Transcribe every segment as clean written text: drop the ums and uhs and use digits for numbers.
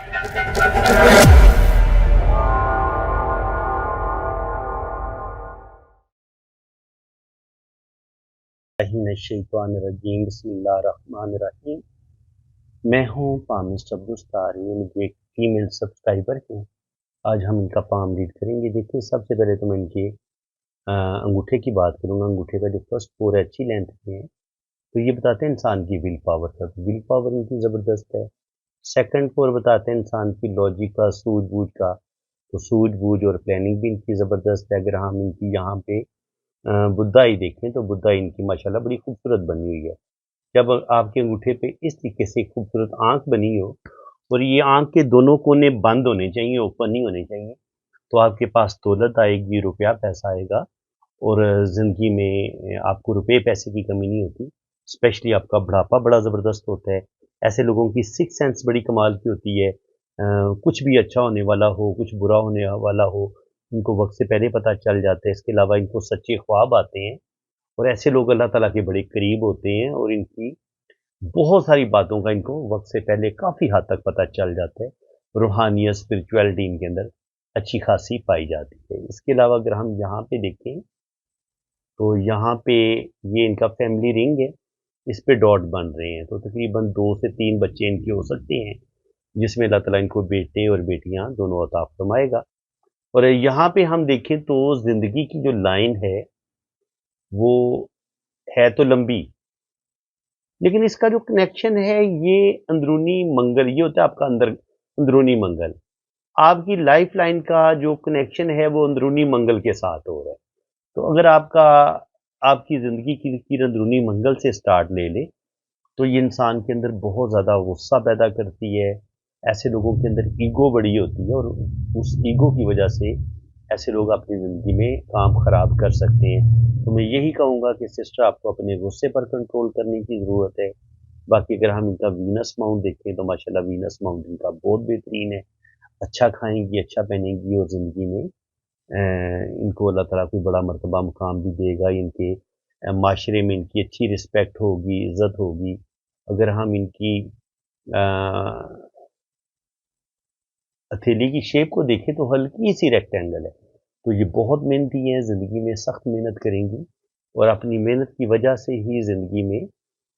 रजीम बिस्मिल्लाहिर्रहमानिर्रहीम। मैं हूँ पामिस्ट अब्दुस्तार, ये मेरी एक फीमेल सब्सक्राइबर हैं। आज हम इनका पाम रीड करेंगे। देखिए, सबसे पहले तो मैं इनके अंगूठे की बात करूँगा। अंगूठे का जो फर्स्ट फोर है अच्छी लेंथ में है, तो ये बताते हैं इंसान की विल पावर का। विल पावर इनकी ज़बरदस्त है। सेकंड फोर बताते हैं इंसान की लॉजिक का, सूझबूझ का, तो सूझबूझ और प्लानिंग भी इनकी ज़बरदस्त है। अगर हम इनकी यहाँ पे बुद्धाई देखें तो बुद्धाई इनकी माशाल्लाह बड़ी खूबसूरत बनी हुई है। जब आपके अंगूठे पे इस तरीके से खूबसूरत आंख बनी हो और ये आंख के दोनों कोने बंद होने चाहिए, ओपन नहीं होने चाहिए, तो आपके पास दौलत आएगी, रुपया पैसा आएगा और ज़िंदगी में आपको रुपए पैसे की कमी नहीं होती। स्पेशली आपका बुढ़ापा बड़ा ज़बरदस्त होता है। ऐसे लोगों की सिक्स सेंस बड़ी कमाल की होती है। कुछ भी अच्छा होने वाला हो, कुछ बुरा होने वाला हो, इनको वक्त से पहले पता चल जाता है। इसके अलावा इनको सच्चे ख्वाब आते हैं और ऐसे लोग अल्लाह ताला के बड़े करीब होते हैं और इनकी बहुत सारी बातों का इनको वक्त से पहले काफ़ी हद तक पता चल जाता है। रूहानियत, स्पिरिचुअलिटी इनके अंदर अच्छी खासी पाई जाती है। इसके अलावा अगर हम यहाँ पे देखें तो यहाँ पे ये इनका फैमिली रिंग है, इस पे डॉट बन रहे हैं, तो तकरीबन 2 से 3 बच्चे इनके हो सकते हैं, जिसमें अल्लाह ताला इनको बेटे और बेटियाँ दोनों अता फरमाएगा। और यहाँ पे हम देखें तो ज़िंदगी की जो लाइन है वो है तो लंबी, लेकिन इसका जो कनेक्शन है ये अंदरूनी मंगल, ये होता है आपका अंदरूनी मंगल। आपकी लाइफ लाइन का जो कनेक्शन है वो अंदरूनी मंगल के साथ हो रहा है। तो अगर आपकी ज़िंदगी की लकीर अंदरूनी मंगल से स्टार्ट ले ले तो ये इंसान के अंदर बहुत ज़्यादा गुस्सा पैदा करती है। ऐसे लोगों के अंदर ईगो बड़ी होती है और उस ईगो की वजह से ऐसे लोग अपनी ज़िंदगी में काम ख़राब कर सकते हैं। तो मैं यही कहूँगा कि सिस्टर, आपको अपने गुस्से पर कंट्रोल करने की ज़रूरत है। बाकी अगर हम इनका वीनस माउंट देखें तो माशाल्लाह वीनस माउंट इनका बहुत बेहतरीन है। अच्छा खाएँगी, अच्छा पहनेंगी और ज़िंदगी में इनको अल्लाह ताला कोई बड़ा मर्तबा मुकाम भी देगा। इनके माशरे में इनकी अच्छी रिस्पेक्ट होगी, इज़्ज़त होगी। अगर हम इनकी अ, हथेली की शेप को देखें तो हल्की सी रेक्टेंगल है। तो ये बहुत मेहनती हैं, ज़िंदगी में सख्त मेहनत करेंगी और अपनी मेहनत की वजह से ही ज़िंदगी में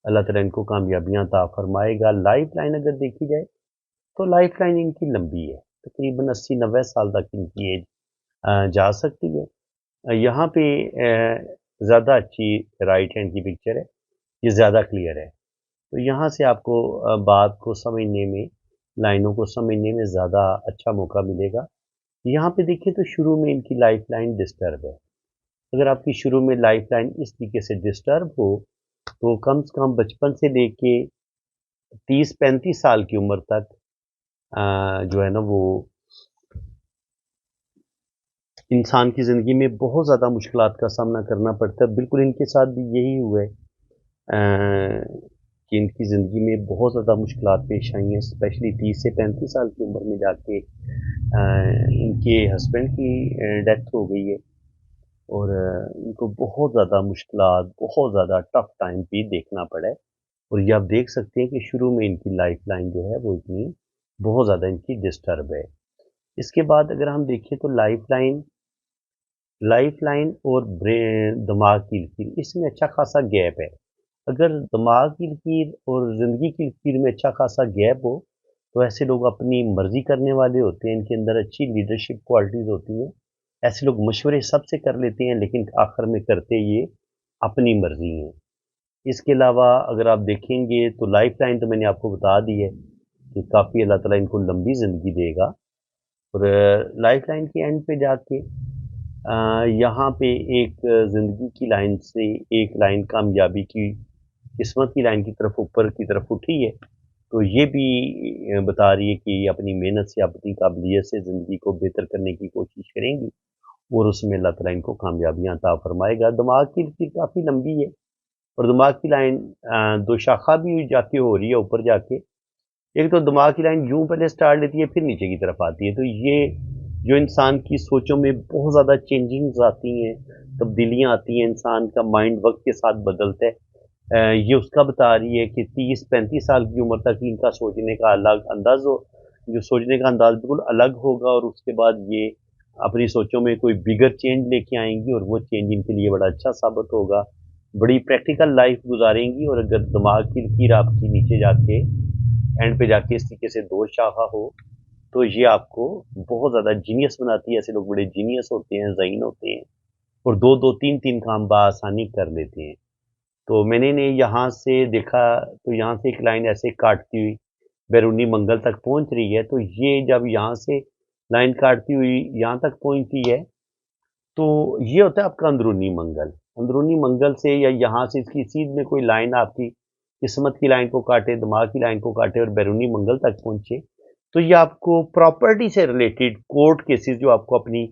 अल्लाह ताला इनको कामयाबियाँ अता फरमाएगा। लाइफ लाइन अगर देखी जाए तो लाइफ लाइन इनकी लंबी है, तकरीबन 80-90 साल तक इनकी एज जा सकती है। यहाँ पे ज़्यादा अच्छी राइट हैंड की पिक्चर है, ये ज़्यादा क्लियर है। तो यहाँ से आपको बात को समझने में, लाइनों को समझने में ज़्यादा अच्छा मौका मिलेगा। यहाँ पे देखिए तो शुरू में इनकी लाइफ लाइन डिस्टर्ब है। अगर आपकी शुरू में लाइफ लाइन इस तरीके से डिस्टर्ब हो तो कम से कम बचपन से लेके 30-35 साल की उम्र तक जो है ना वो इंसान की ज़िंदगी में बहुत ज़्यादा मुश्किलात का सामना करना पड़ता है। बिल्कुल इनके साथ भी यही हुआ है कि इनकी ज़िंदगी में बहुत ज़्यादा मुश्किलात पेश आई हैं, स्पेशली 30 से 35 साल की उम्र में जाके इनके हस्बैंड की डेथ हो गई है और इनको बहुत ज़्यादा मुश्किलात, बहुत ज़्यादा टफ टाइम भी देखना पड़ा है। और ये आप देख सकते हैं कि शुरू में इनकी लाइफ लाइन जो है वो इतनी बहुत ज़्यादा इनकी डिस्टर्ब है। इसके बाद अगर हम देखें तो लाइफ लाइन और दिमाग की लकीर, इसमें अच्छा खासा गैप है। अगर दिमाग की लकीर और ज़िंदगी की लकीर में अच्छा खासा गैप हो तो ऐसे लोग अपनी मर्ज़ी करने वाले होते हैं, इनके अंदर अच्छी लीडरशिप क्वालिटीज़ होती हैं। ऐसे लोग मशवरे सबसे कर लेते हैं लेकिन आखिर में करते ये अपनी मर्ज़ी हैं। इसके अलावा अगर आप देखेंगे तो लाइफ लाइन तो मैंने आपको बता दी है कि काफ़ी अल्लाह ताला इनको लंबी ज़िंदगी देगा और लाइफ लाइन के एंड पे जाके यहाँ पे एक ज़िंदगी की लाइन से एक लाइन कामयाबी की, किस्मत की लाइन की तरफ ऊपर की तरफ उठी है। तो ये भी बता रही है कि ये अपनी मेहनत से, अपनी काबिलियत से ज़िंदगी को बेहतर करने की कोशिश करेंगी और उसमें अल्लाह ताला इनको कामयाबियाँ अता फरमाएगा। दिमाग की लकीर काफ़ी लंबी है और दिमाग की लाइन 2 शाखा भी जाके हो रही है ऊपर जाके। एक तो दिमाग की लाइन यूँ पहले स्टार्ट लेती है फिर नीचे की तरफ आती है। तो ये जो इंसान की सोचों में बहुत ज़्यादा चेंजिंग्स आती हैं, तब्दीलियाँ आती हैं, इंसान का माइंड वक़्त के साथ बदलता है। ये उसका बता रही है कि 30-35 साल की उम्र तक इनका सोचने का अलग अंदाज़ जो सोचने का अंदाज बिल्कुल अलग होगा, और उसके बाद ये अपनी सोचों में कोई बिगर चेंज लेके आएंगी, और वो चेंज इनके लिए बड़ा अच्छा साबित होगा। बड़ी प्रैक्टिकल लाइफ गुजारेंगी, और अगर दिमाग की लकीर आपकी नीचे जाके एंड पे जाके इस तरीके से दो शाखा हो, तो ये आपको बहुत ज़्यादा जीनियस बनाती है। ऐसे लोग बड़े जीनियस होते हैं, ज़हीन होते हैं, और दो दो तीन तीन काम बआसानी कर लेते हैं। तो मैंने ने यहाँ से देखा, तो यहाँ से एक लाइन ऐसे काटती हुई बैरूनी मंगल तक पहुँच रही है। तो ये जब यहाँ से लाइन काटती हुई यहाँ तक पहुँचती है, तो ये होता है आपका अंदरूनी मंगल। अंदरूनी मंगल से या यहाँ से इसकी सीध में कोई लाइन आपकी किस्मत की लाइन को काटे, दिमाग की लाइन को काटे और बैरूनी मंगल तक पहुँचे, तो ये आपको प्रॉपर्टी से रिलेटेड कोर्ट केसेस जो आपको अपनी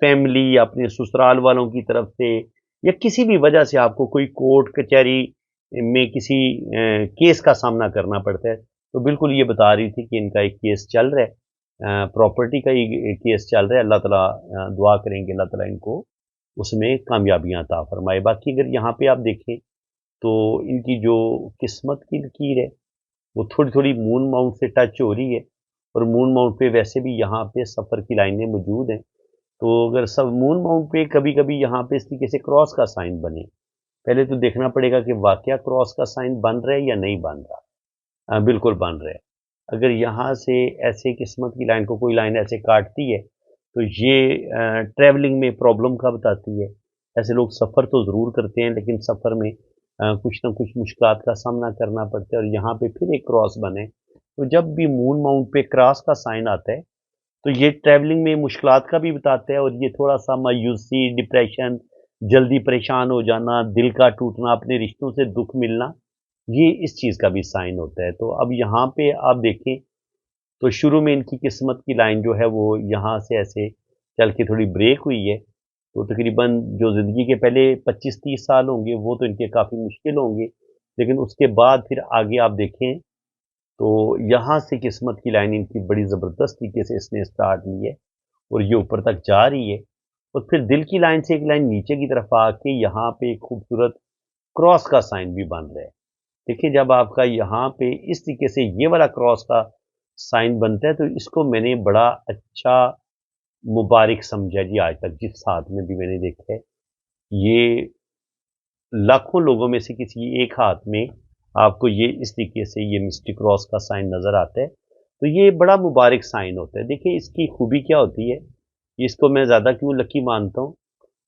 फैमिली या अपने ससुराल वालों की तरफ से या किसी भी वजह से आपको कोई कोर्ट कचहरी में किसी केस का सामना करना पड़ता है, तो बिल्कुल ये बता रही थी कि इनका एक केस चल रहा है, प्रॉपर्टी का ही केस चल रहा है। अल्लाह ताला दुआ करेंगे अल्लाह ताला इनको उसमें कामयाबियां अता फरमाए। बाकी अगर यहाँ पे आप देखें तो इनकी जो किस्मत की लकीर है वो थोड़ी थोड़ी मून माउंट से टच हो रही है, और मून माउंट पे वैसे भी यहाँ पे सफ़र की लाइनें मौजूद हैं। तो अगर सब मून माउंट पे कभी कभी यहाँ पे इस तरीके से क्रॉस का साइन बने, पहले तो देखना पड़ेगा कि वाकया क्रॉस का साइन बन रहा है या नहीं बन रहा। बिल्कुल बन रहा है। अगर यहाँ से ऐसे किस्मत की लाइन को कोई लाइन ऐसे काटती है, तो ये ट्रैवलिंग में प्रॉब्लम का बताती है। ऐसे लोग सफ़र तो ज़रूर करते हैं, लेकिन सफ़र में कुछ ना कुछ मुश्किलात का सामना करना पड़ता है, और यहाँ पे फिर एक क्रॉस बने, तो जब भी मून माउंट पे क्रॉस का साइन आता है, तो ये ट्रैवलिंग में मुश्किलात का भी बताता है, और ये थोड़ा-सा मायूसी, डिप्रेशन, जल्दी परेशान हो जाना, दिल का टूटना, अपने रिश्तों से दुःख मिलना, ये इस चीज़ का भी साइन होता है। तो अब यहाँ पे आप देखें, तो शुरू में इनकी किस्मत की लाइन जो है वो यहाँ से ऐसे चल के थोड़ी ब्रेक हुई है। तो तकरीबन जो ज़िंदगी के पहले 25-30 साल होंगे वो तो इनके काफ़ी मुश्किल होंगे, लेकिन उसके बाद फिर आगे आप देखें तो यहाँ से किस्मत की लाइन इनकी बड़ी ज़बरदस्त तरीके से इसने स्टार्ट ली है, और ये ऊपर तक जा रही है। और फिर दिल की लाइन से एक लाइन नीचे की तरफ आके यहाँ पे एक खूबसूरत क्रॉस का साइन भी बन रहा है। देखिए, जब आपका यहाँ पे इस तरीके से ये वाला क्रॉस का साइन बनता है, तो इसको मैंने बड़ा अच्छा मुबारक समझा जी। आज तक जिस हाथ में भी मैंने देखा है, ये लाखों लोगों में से किसी एक हाथ में आपको ये इस तरीके से ये मिस्टिक क्रॉस का साइन नज़र आता है, तो ये बड़ा मुबारक साइन होता है। देखिए, इसकी खूबी क्या होती है, इसको मैं ज़्यादा क्यों लकी मानता हूँ।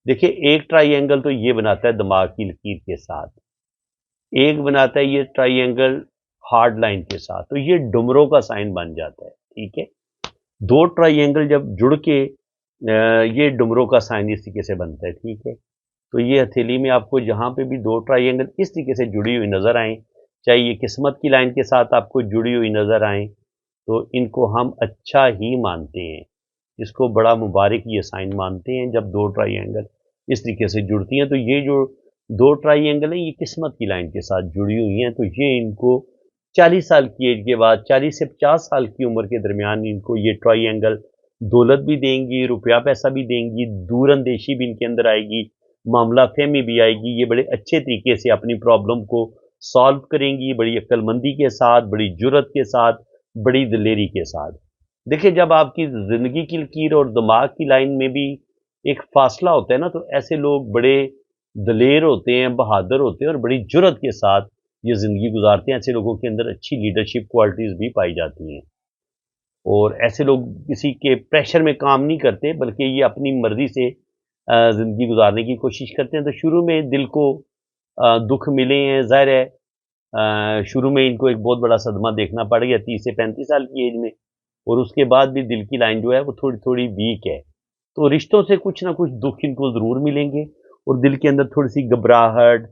देखिए, एक ट्राइएंगल तो ये बनाता है दिमाग की लकीर के साथ, एक बनाता है ये ट्राइएंगल हार्ड लाइन के साथ, तो ये डुमरों का साइन बन जाता है। ठीक है, दो ट्राइएंगल जब जुड़ के ये डुमरों का साइन इस तरीके से बनता है। ठीक है, तो ये हथेली में आपको जहाँ पे भी दो ट्राइएंगल इस तरीके से जुड़ी हुई नज़र आए, चाहे ये किस्मत की लाइन के साथ आपको जुड़ी हुई नज़र आए, तो इनको हम अच्छा ही मानते हैं। इसको बड़ा मुबारक ये साइन मानते हैं जब दो ट्राइएंगल इस तरीके से जुड़ती हैं। तो ये जो दो ट्राइएंगल हैं ये किस्मत की लाइन के साथ जुड़ी हुई हैं, तो ये इनको 40 साल की एज के बाद, 40 से 50 साल की उम्र के दरमियान इनको ये ट्राइएंगल दौलत भी देंगी, रुपया पैसा भी देंगी, दूर अंदेशी भी इनके अंदर आएगी, मामला फहमी भी आएगी। ये बड़े अच्छे तरीके से अपनी प्रॉब्लम को सॉल्व करेंगी, बड़ी अक्लमंदी के साथ, बड़ी जुर्रत के साथ, बड़ी दिलेरी के साथ। देखिए, जब आपकी ज़िंदगी की लकीर और दिमाग की लाइन में भी एक फासला होता है ना, तो ऐसे लोग बड़े दलेर होते हैं, बहादुर होते हैं, और बड़ी जुर्रत के साथ ये ज़िंदगी गुजारते हैं। ऐसे लोगों के अंदर अच्छी लीडरशिप क्वालिटीज़ भी पाई जाती हैं, और ऐसे लोग किसी के प्रेशर में काम नहीं करते, बल्कि ये अपनी मर्ज़ी से ज़िंदगी गुजारने की कोशिश करते हैं। तो शुरू में दिल को दुःख मिले हैं, ज़ाहिर है शुरू में इनको एक बहुत बड़ा सदमा देखना पड़ गया 30 से 35 साल की एज में, और उसके बाद भी दिल की लाइन जो है वो थोड़ी-थोड़ी वीक है। तो रिश्तों से कुछ ना कुछ दुःख इनको ज़रूर मिलेंगे, और दिल के अंदर थोड़ी-सी घबराहट,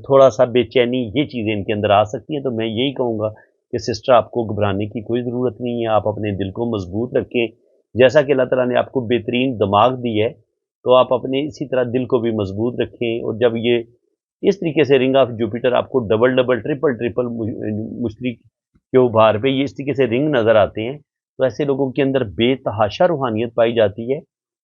थोड़ा-सा बेचैनी, ये चीज़ें इनके अंदर आ सकती हैं। तो मैं यही कहूँगा कि सिस्टर, आपको घबराने की कोई ज़रूरत नहीं है। आप अपने दिल को मज़बूत रखें। जैसा कि अल्लाह ताला ने आपको बेहतरीन दिमाग दी है, तो आप अपने इसी तरह दिल को भी मज़बूत रखें। और जब ये इस तरीके से रिंग ऑफ जुपिटर आपको डबल-डबल, ट्रिपल-ट्रिपल मुश्तरी के उभार पे ये इस तरीके से रिंग नज़र आते हैं, तो ऐसे लोगों के अंदर बेतहाशा रूहानियत पाई जाती है,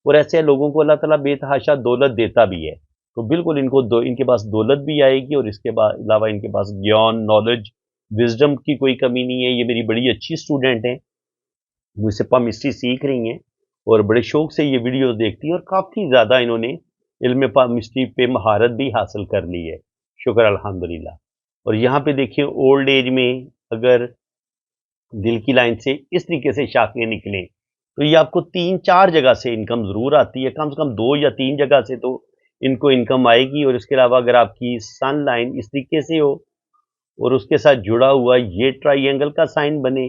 और ऐसे लोगों को अल्लाह ताला बेतहाशा दौलत देता भी है। तो बिल्कुल इनके पास दौलत भी आएगी, और इसके अलावा इनके पास ज्ञान, नॉलेज, विज़डम की कोई कमी नहीं है। ये मेरी बड़ी अच्छी स्टूडेंट हैं, मुझसे पामिस्ट्री सीख रही हैं और बड़े शौक से ये वीडियो देखती हैं और काफ़ी ज़्यादा इन्होंने इल्म पामिस्ट्री पे महारत भी हासिल कर ली है। शुक्र अल्हम्दुलिल्लाह। और यहाँ पे देखिए ओल्ड एज में अगर दिल की लाइन से इस तरीके से शाखें निकलें तो ये आपको 3-4 जगह से इनकम ज़रूर आती है, कम से कम 2 या 3 जगह से तो इनको इनकम आएगी। और इसके अलावा अगर आपकी सन लाइन इस तरीके से हो और उसके साथ जुड़ा हुआ ये ट्राइंगल का साइन बने,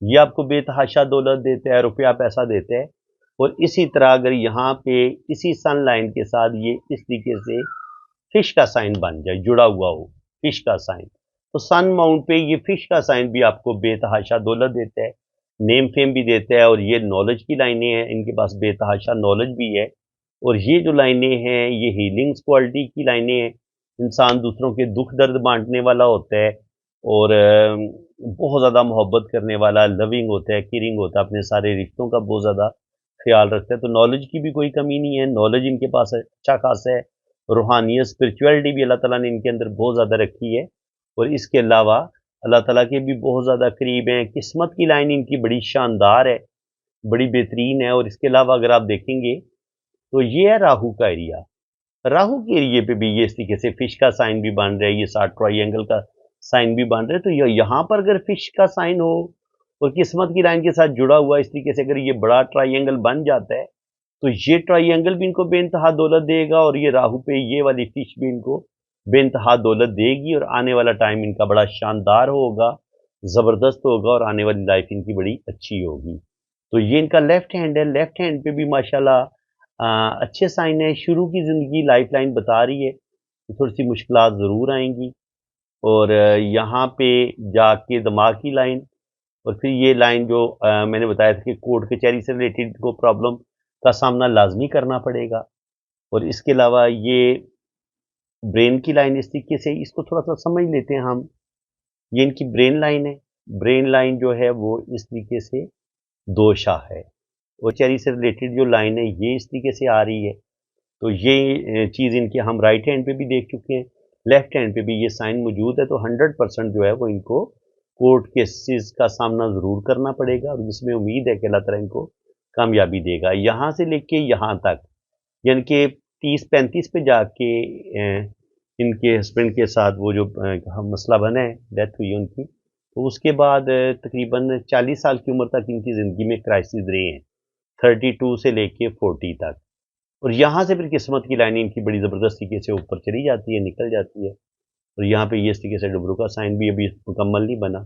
ये आपको बेतहाशा दौलत देता है, रुपया पैसा देता है। और इसी तरह अगर यहाँ पे इसी सन लाइन के साथ ये इस तरीके से फिश का साइन बन जाए, जुड़ा हुआ हो फिश का साइन, तो सन माउंट पे ये फिश का साइन भी आपको बेतहाशा दौलत देता है, नेम फेम भी देता है। और ये नॉलेज की लाइनें हैं, इनके पास बेतहाशा नॉलेज भी है। और ये जो लाइनें हैं ये हीलिंग्स क्वालिटी की लाइनें हैं। इंसान दूसरों के दुख दर्द बांटने वाला होता है और बहुत ज़्यादा मोहब्बत करने वाला, लविंग होता है, केयरिंग होता है, अपने सारे रिश्तों का बहुत ज़्यादा ख्याल रखता है। तो नॉलेज की भी कोई कमी नहीं है, नॉलेज इनके पास अच्छा खासा है। रूहानियत स्पिरिचुअलिटी भी अल्लाह ताला ने इनके अंदर बहुत ज़्यादा रखी है। और इसके अलावा अल्लाह ताला के भी बहुत ज़्यादा करीब हैं। किस्मत की लाइन इनकी बड़ी शानदार है, बड़ी बेहतरीन है। और इसके अलावा अगर आप देखेंगे तो ये है राहु का एरिया। राहु के एरिए पे भी ये इस तरीके से फिश का साइन भी बन रहा है, ये 60 ट्राइंगल का साइन भी बन रहा है। तो यहाँ पर अगर फिश का साइन हो और किस्मत की लाइन के साथ जुड़ा हुआ इस तरीके से अगर ये बड़ा ट्राइंगल बन जाता है तो ये ट्राइंगल भी इनको बेइंतहा दौलत देगा और ये राहु पे ये वाली फिश भी इनको बेइंतहा दौलत देगी। और आने वाला टाइम इनका बड़ा शानदार होगा, ज़बरदस्त होगा और आने वाली लाइफ इनकी बड़ी अच्छी होगी। तो ये इनका लेफ्ट हैंड है, लेफ्ट हैंड पे भी माशाल्लाह अच्छे साइन है। शुरू की ज़िंदगी लाइफ लाइन बता रही है कि थोड़ी सी मुश्किलात ज़रूर आएंगी। और यहाँ पे जाके दिमाग की लाइन और फिर ये लाइन जो मैंने बताया था कि कोर्ट कचहरी से रिलेटेड को प्रॉब्लम का सामना लाजमी करना पड़ेगा। और इसके अलावा ये ब्रेन की लाइन इस तरीके से, इसको थोड़ा सा समझ लेते हैं हम। ये इनकी ब्रेन लाइन है, ब्रेन लाइन जो है वो इस तरीके से दोषा है। और कचहरी से रिलेटेड जो लाइन है ये इस तरीके से आ रही है। तो ये चीज़ इनके हम राइट हैंड पे भी देख चुके हैं, लेफ्ट हैंड पे भी ये साइन मौजूद है। तो 100% जो है वो इनको कोर्ट केसेस का सामना ज़रूर करना पड़ेगा और जिसमें उम्मीद है कि अल्लाह ताला इनको कामयाबी देगा। यहाँ से लेके यहाँ तक यानी कि 30-35 पे जाके इनके हस्बैंड के साथ वो जो मसला बना है, डेथ हुई उनकी, तो उसके बाद तकरीबन 40 साल की उम्र तक इनकी ज़िंदगी में क्राइसिस रहे हैं, 32 से लेके 40 तक। और यहाँ से फिर किस्मत की लाइन इनकी बड़ी ज़बरदस्त तरीके से ऊपर चली जाती है, निकल जाती है। और यहाँ पे ये इस तरीके से डबरू का साइन भी अभी मुकम्मल नहीं बना,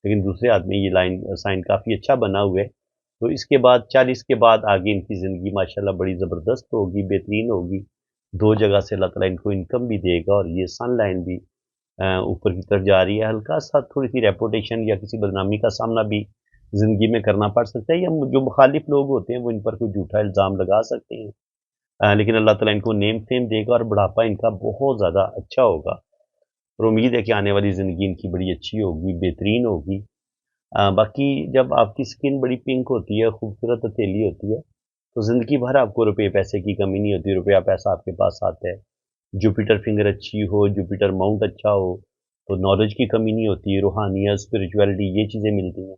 लेकिन दूसरे हाथ में ये लाइन साइन काफ़ी अच्छा बना हुआ है। तो इसके बाद 40 के बाद आगे इनकी ज़िंदगी माशाल्लाह बड़ी ज़बरदस्त होगी, बेहतरीन होगी। 2 जगह से अल्लाह ताला इनको इनकम भी देगा और ये सन लाइन भी ऊपर की तरफ जा रही है। हल्का सा थोड़ी-सी रेपुटेशन या किसी बदनामी का सामना भी ज़िंदगी में करना पड़ सकता है या जो मुखालिफ लोग होते हैं वो इन पर कोई झूठा इल्ज़ाम लगा सकते हैं। लेकिन अल्लाह ताला इनको नेम फेम देगा और बुढ़ापा इनका बहुत ज़्यादा अच्छा होगा। और उम्मीद है कि आने वाली ज़िंदगी इनकी बड़ी अच्छी होगी, बेहतरीन होगी। बाकी जब आपकी स्किन बड़ी पिंक होती है, खूबसूरत हथेली होती है, तो ज़िंदगी भर आपको रुपए पैसे की कमी नहीं होती, रुपया पैसा आपके पास आता है। जुपिटर फिंगर अच्छी हो, जुपिटर माउंट अच्छा हो, तो नॉलेज की कमी नहीं होती, रूहानियत, स्पिरिचुअलिटी ये चीज़ें मिलती हैं।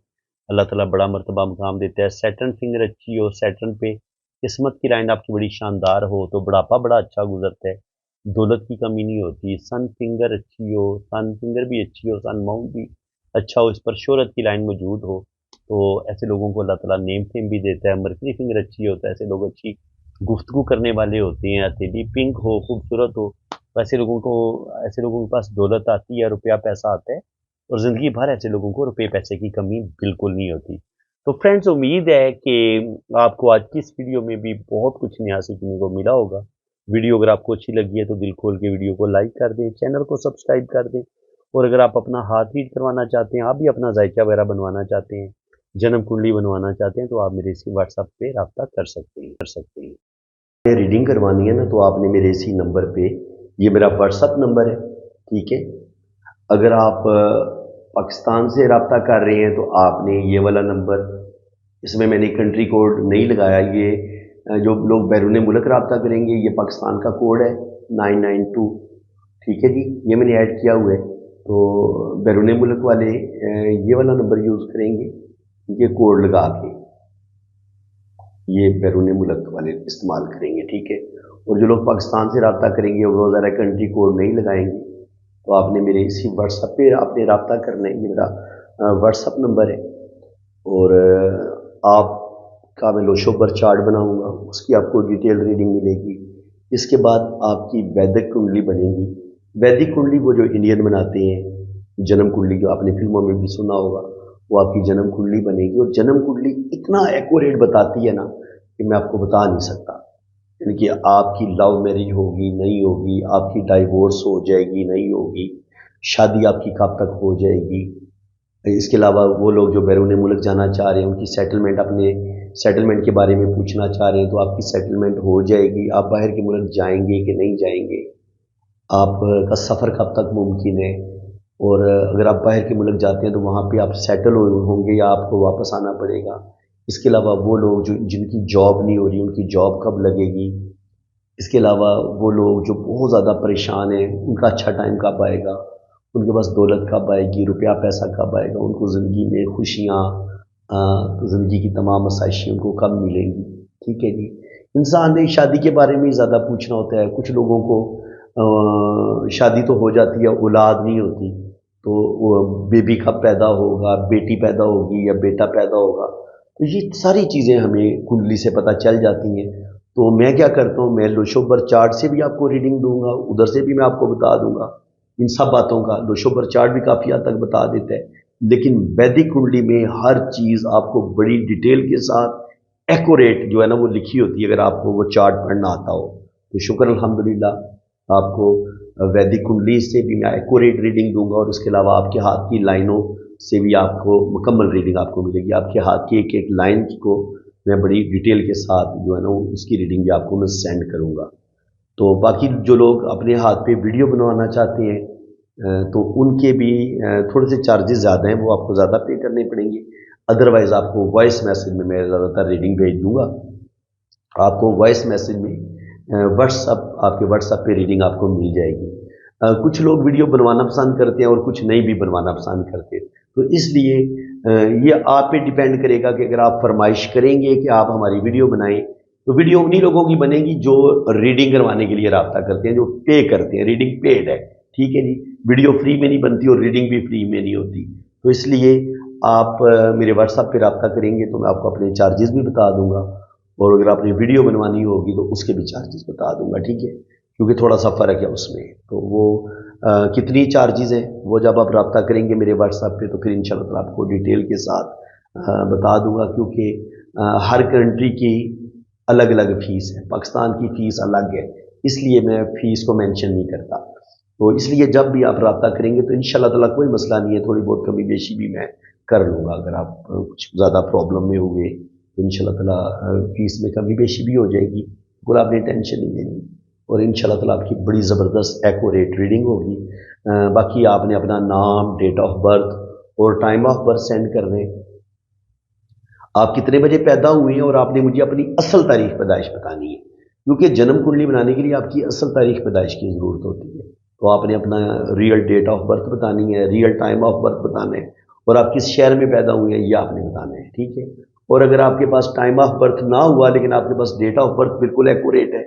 अल्लाह ताला बड़ा मर्तबा मुकाम देता है। सैटर्न फिंगर अच्छी हो, सैटर्न पे किस्मत की लाइन आपकी बड़ी शानदार हो, तो बुढ़ापा बड़ा अच्छा गुजरता है, दौलत की कमी नहीं होती। सन फिंगर अच्छी हो, सन फिंगर भी अच्छी हो, सन माउंट भी अच्छा हो, इस पर शोहरत की लाइन मौजूद हो, तो ऐसे लोगों को अल्लाह ताला नेम फेम भी देता है। मरकरी फिंगर अच्छी हो तो ऐसे लोग अच्छी गुफ्तगू करने वाले होते हैं। हथेली पिंक हो, खूबसूरत हो, तो ऐसे लोगों के पास दौलत आती है, रुपया पैसा आता है और ज़िंदगी भर ऐसे लोगों को रुपये पैसे की कमी बिल्कुल नहीं होती। तो फ्रेंड्स उम्मीद है कि आपको आज की इस वीडियो में भी बहुत कुछ नया सीखने को मिला होगा। वीडियो अगर आपको अच्छी लगी है तो दिल खोल के वीडियो को लाइक कर दें, चैनल को सब्सक्राइब कर दें। और अगर आप अपना हाथ रीड करवाना चाहते हैं, आप भी अपना जायका वगैरह बनवाना चाहते हैं, जन्म कुंडली बनवाना चाहते हैं, तो आप मेरे इसी व्हाट्सएप पे रब्ता कर सकते हैं। रीडिंग करवानी है ना तो आपने मेरे इसी नंबर पे, ये मेरा व्हाट्सएप नंबर है, ठीक है। अगर आप पाकिस्तान से रब्ता कर रहे हैं तो आपने ये वाला नंबर, इसमें मैंने कंट्री कोड नहीं लगाया, ये जो लोग बैरून मुल्क रब्ता करेंगे ये पाकिस्तान का कोड है 992, ठीक है जी, ये मैंने ऐड किया हुआ है। तो बैरून मुल्क वाले ये वाला नंबर यूज़ करेंगे ये कोड लगा के। ये बैरून मुल्क वाले इस्तेमाल करेंगे, ठीक है। और जो लोग पाकिस्तान से रब्ता करेंगे वो ज़रा कंट्री कोड नहीं लगाएंगे, तो आपने मेरे इसी व्हाट्सएप पे आपने रब्ता करना है। ये मेरा व्हाट्सएप नंबर है। और आपका मैं लोशोबर चार्ट बनाऊंगा, उसकी आपको डिटेल रीडिंग मिलेगी। इसके बाद आपकी वैदिक कुंडली बनेगी। वैदिक कुंडली वो जो इंडियन बनाते हैं, जन्म कुंडली जो आपने फिल्मों में भी सुना होगा, वो आपकी जन्म कुंडली बनेगी। और जन्म कुंडली इतना एक्यूरेट बताती है ना कि मैं आपको बता नहीं सकता। यानी कि आपकी लव मैरिज होगी नहीं होगी, आपकी डाइवोर्स हो जाएगी नहीं होगी, शादी आपकी कब तक हो जाएगी। इसके अलावा वो लोग जो बैरून मुल्क जाना चाह रहे हैं, उनकी सेटलमेंट, अपने सेटलमेंट के बारे में पूछना चाह रहे हैं, तो आपकी सेटलमेंट हो जाएगी। आप बाहर के मुल्क जाएंगे कि नहीं जाएंगे, आपका सफ़र कब तक मुमकिन है। और अगर आप बाहर के मुल्क जाते हैं तो वहाँ पे आप सेटल होंगे या आपको वापस आना पड़ेगा। इसके अलावा वो लोग जो जिनकी जॉब नहीं हो रही, उनकी जॉब कब लगेगी। इसके अलावा वो लोग जो बहुत ज़्यादा परेशान हैं, उनका अच्छा टाइम कब आएगा, उनके पास दौलत कब आएगी, रुपया पैसा कब आएगा, उनको ज़िंदगी में खुशियाँ, ज़िंदगी की तमाम आसाइशें उनको कब मिलेंगी, ठीक है जी। इंसान ने शादी के बारे में ज़्यादा पूछना होता है। कुछ लोगों को शादी तो हो जाती है, औलाद नहीं होती, तो वो बेबी कब पैदा होगा, बेटी पैदा होगी या बेटा पैदा होगा, तो ये सारी चीज़ें हमें कुंडली से पता चल जाती हैं। तो मैं क्या करता हूँ, मैं लोशोबर चार्ट से भी आपको रीडिंग दूंगा, उधर से भी मैं आपको बता दूंगा इन सब बातों का। लोशोबर चार्ट भी काफ़ी हद तक बता देता है, लेकिन वैदिक कुंडली में हर चीज़ आपको बड़ी डिटेल के साथ एक्यूरेट जो है ना वो लिखी होती है, अगर आपको वो चार्ट पढ़ना आता हो तो शुक्र अल्हम्दुलिल्लाह। आपको वैदिक कुंडली से भी मैं एक्यूरेट रीडिंग दूंगा, और उसके अलावा आपके हाथ की लाइनों से भी आपको मुकम्मल रीडिंग आपको मिलेगी। आपके हाथ की एक एक लाइन को मैं बड़ी डिटेल के साथ जो है ना उसकी रीडिंग भी आपको मैं सेंड करूंगा। तो बाकी जो लोग अपने हाथ पे वीडियो बनवाना चाहते हैं, तो उनके भी थोड़े से चार्जेस ज़्यादा हैं, वो आपको ज़्यादा पे करने पड़ेंगे। अदरवाइज़ आपको वॉइस मैसेज में मैं ज़्यादातर रीडिंग भेज दूँगा। आपको वॉइस मैसेज में व्हाट्सअप, आपके व्हाट्सअप पे रीडिंग आपको मिल जाएगी। कुछ लोग वीडियो बनवाना पसंद करते हैं और कुछ नहीं भी बनवाना पसंद करते, तो इसलिए ये आप पे डिपेंड करेगा कि अगर आप फरमाइश करेंगे कि आप हमारी वीडियो बनाएं, तो वीडियो उन्हीं लोगों की बनेगी जो रीडिंग करवाने के लिए रब्ता करते हैं, जो पे करते हैं। रीडिंग पेड है, ठीक है जी। वीडियो फ्री में नहीं बनती और रीडिंग भी फ्री में नहीं होती। तो इसलिए आप मेरे व्हाट्सएप पे रब्ता करेंगे तो मैं आपको अपने चार्जेस भी बता दूंगा, और अगर आपने वीडियो बनवानी होगी तो उसके भी चार्जेस बता दूंगा, ठीक है, क्योंकि थोड़ा सा फ़र्क है उसमें। तो वो कितनी चार्जेस हैं वो जब आप रब्ता करेंगे मेरे व्हाट्सएप पे तो फिर इंशाल्लाह आपको डिटेल के साथ बता दूंगा, क्योंकि हर कंट्री की अलग अलग फ़ीस है। पाकिस्तान की फ़ीस अलग है, इसलिए मैं फ़ीस को मेंशन नहीं करता। तो इसलिए जब भी आप रब्ता करेंगे तो इंशाल्लाह ताला कोई मसला नहीं है, थोड़ी बहुत कमी बेशी भी मैं कर लूँगा। अगर आप कुछ ज़्यादा प्रॉब्लम में हुए तो इंशाल्लाह ताला फ़ीस में कमी बेशी भी हो जाएगी, बिल्कुल आपने टेंशन नहीं लेनी। और इंशाल्लाह ताला आपकी बड़ी ज़बरदस्त एक्यूरेट रीडिंग होगी। बाकी आपने अपना नाम, डेट ऑफ बर्थ और टाइम ऑफ बर्थ सेंड कर दें। आप कितने बजे पैदा हुए हैं और आपने मुझे अपनी असल तारीख पैदाइश बतानी है, क्योंकि जन्म कुंडली बनाने के लिए आपकी असल तारीख पैदाइश की ज़रूरत होती है। तो आपने अपना रियल डेट ऑफ बर्थ बतानी है, रियल टाइम ऑफ बर्थ बताना है, और आप किस शहर में पैदा हुए हैं ये आपने बताना है, ठीक है। और अगर आपके पास टाइम ऑफ बर्थ ना हुआ लेकिन आपके पास डेट ऑफ बर्थ बिल्कुल एक्यूरेट है,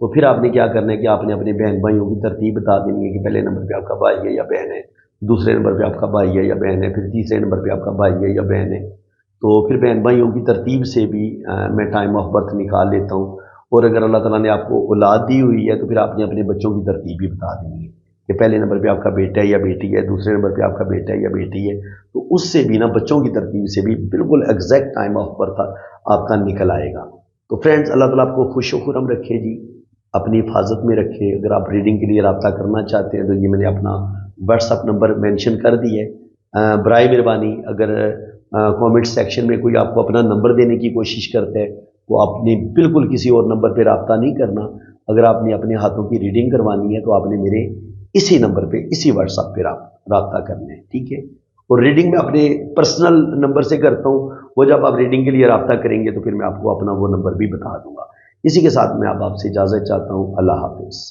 तो फिर आपने क्या करना है कि आपने अपने बहन भाइयों की तरतीब बता देनी है कि पहले नंबर पे आपका भाई है या बहन है, दूसरे नंबर पे आपका भाई है या बहन है, फिर तीसरे नंबर पे आपका भाई है या बहन है। तो फिर बहन भाइयों की तरतीब से भी मैं टाइम ऑफ बर्थ निकाल लेता हूँ। और अगर अल्लाह ताला ने आपको औलाद दी हुई है तो फिर आपने अपने बच्चों की तरतीब भी बता देनी है कि पहले नंबर पे आपका बेटा है या बेटी है, दूसरे नंबर पे आपका बेटा है या बेटी है। तो उससे भी ना, बच्चों की तरतीब से भी बिल्कुल एग्जैक्ट टाइम ऑफ बर्थ आपका निकल आएगा। तो फ्रेंड्स, अल्लाह ताला आपको खुश व खुरम रखे जी, अपनी हिफाजत में रखे। अगर आप रीडिंग के लिए रब्ता करना चाहते हैं तो ये मैंने अपना व्हाट्सअप नंबर मेंशन कर दिया है। बराए मेहरबानी अगर कमेंट सेक्शन में कोई आपको अपना नंबर देने की कोशिश करता है तो आपने बिल्कुल किसी और नंबर पे रब्ता नहीं करना। अगर आपने अपने हाथों की रीडिंग करवानी है तो आपने मेरे इसी नंबर पे, इसी व्हाट्सएप पे रब्ता करना है, ठीक है। और रीडिंग में अपने पर्सनल नंबर से करता हूँ, वो जब आप रीडिंग के लिए रब्ता करेंगे तो फिर मैं आपको अपना वो नंबर भी बता दूंगा। इसी के साथ मैं आपसे इजाज़त चाहता हूँ। अल्लाह हाफिज़।